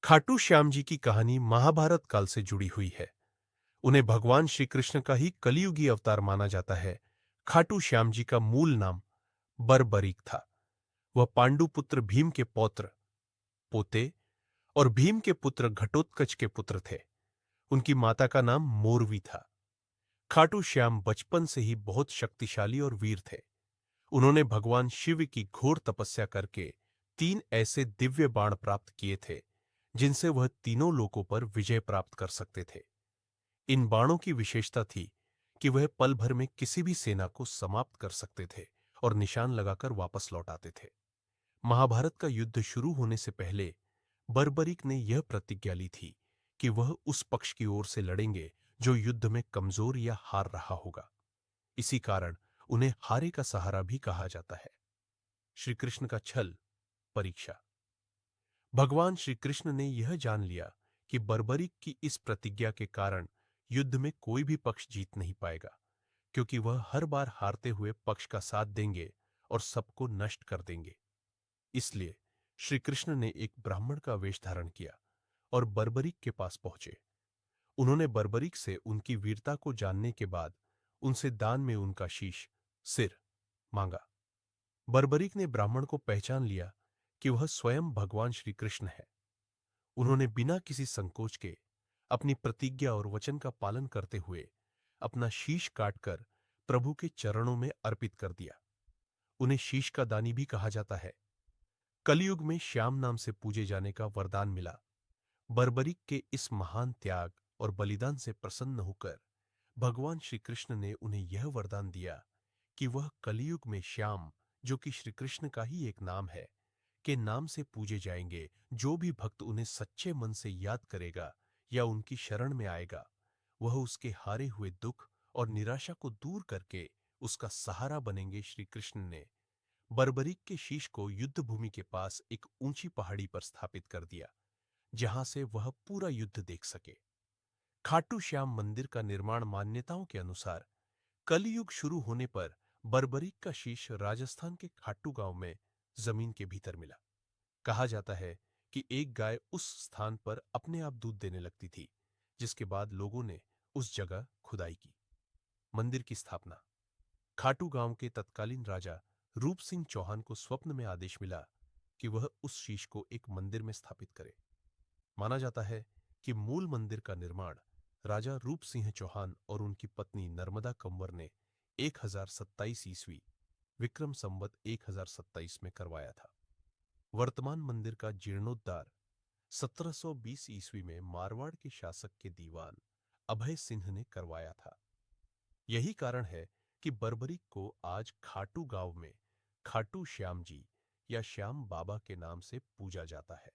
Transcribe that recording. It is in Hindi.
खाटू श्याम जी की कहानी महाभारत काल से जुड़ी हुई है। उन्हें भगवान श्री कृष्ण का ही कलियुगी अवतार माना जाता है। खाटू श्याम जी का मूल नाम बरबरीक था। वह पांडु पुत्र भीम के पौत्र पोते और भीम के पुत्र घटोत्कच के पुत्र थे। उनकी माता का नाम मोरवी था। खाटू श्याम बचपन से ही बहुत शक्तिशाली और वीर थे। उन्होंने भगवान शिव की घोर तपस्या करके 3 ऐसे दिव्य बाण प्राप्त किए थे जिनसे वह तीनों लोकों पर विजय प्राप्त कर सकते थे। इन बाणों की विशेषता थी कि वह पल भर में किसी भी सेना को समाप्त कर सकते थे और निशान लगाकर वापस लौट आते थे। महाभारत का युद्ध शुरू होने से पहले बर्बरीक ने यह प्रतिज्ञा ली थी कि वह उस पक्ष की ओर से लड़ेंगे जो युद्ध में कमजोर या हार रहा होगा। इसी कारण उन्हें हारे का सहारा भी कहा जाता है। श्री कृष्ण का छल परीक्षा। भगवान श्री कृष्ण ने यह जान लिया कि बर्बरीक की इस प्रतिज्ञा के कारण युद्ध में कोई भी पक्ष जीत नहीं पाएगा, क्योंकि वह हर बार हारते हुए पक्ष का साथ देंगे और सबको नष्ट कर देंगे। इसलिए श्री कृष्ण ने एक ब्राह्मण का वेश धारण किया और बर्बरीक के पास पहुंचे। उन्होंने बर्बरीक से उनकी वीरता को जानने के बाद उनसे दान में उनका शीश, सिर मांगा। बर्बरीक ने ब्राह्मण को पहचान लिया कि वह स्वयं भगवान श्री कृष्ण है। उन्होंने बिना किसी संकोच के अपनी प्रतिज्ञा और वचन का पालन करते हुए अपना शीश काटकर प्रभु के चरणों में अर्पित कर दिया। उन्हें शीश का दानी भी कहा जाता है। कलयुग में श्याम नाम से पूजे जाने का वरदान मिला। बर्बरीक के इस महान त्याग और बलिदान से प्रसन्न होकर भगवान श्री कृष्ण ने उन्हें यह वरदान दिया कि वह कलयुग में श्याम, जो कि श्री कृष्ण का ही एक नाम है, के नाम से पूजे जाएंगे। जो भी भक्त उन्हें सच्चे मन से याद करेगा या उनकी शरण में आएगा, वह उसके हारे हुए दुख और निराशा को दूर करके उसका सहारा बनेंगे। श्री कृष्ण ने बर्बरीक के शीश को युद्ध भूमि के पास एक ऊंची पहाड़ी पर स्थापित कर दिया, जहां से वह पूरा युद्ध देख सके। खाटू श्याम मंदिर का निर्माण मान्यताओं के अनुसार कलयुग शुरू होने पर बर्बरीक का शीश राजस्थान के खाटू गांव में जमीन के भीतर मिला। कहा जाता है कि एक गाय उस स्थान पर अपने आप दूध देने लगती थी, जिसके बाद लोगों ने उस जगह खुदाई की। मंदिर की स्थापना। खाटू गांव के तत्कालीन राजा रूप सिंह चौहान को स्वप्न में आदेश मिला कि वह उस शीश को एक मंदिर में स्थापित करे। माना जाता है कि मूल मंदिर का निर्माण राजा रूप सिंह चौहान और उनकी पत्नी नर्मदा कंवर ने 1027 ईस्वी विक्रम संवत 1027 में करवाया था। वर्तमान मंदिर का जीर्णोद्धार 1720 ईस्वी में मारवाड़ के शासक के दीवान अभय सिंह ने करवाया था। यही कारण है कि बर्बरीक को आज खाटू गांव में खाटू श्याम जी या श्याम बाबा के नाम से पूजा जाता है।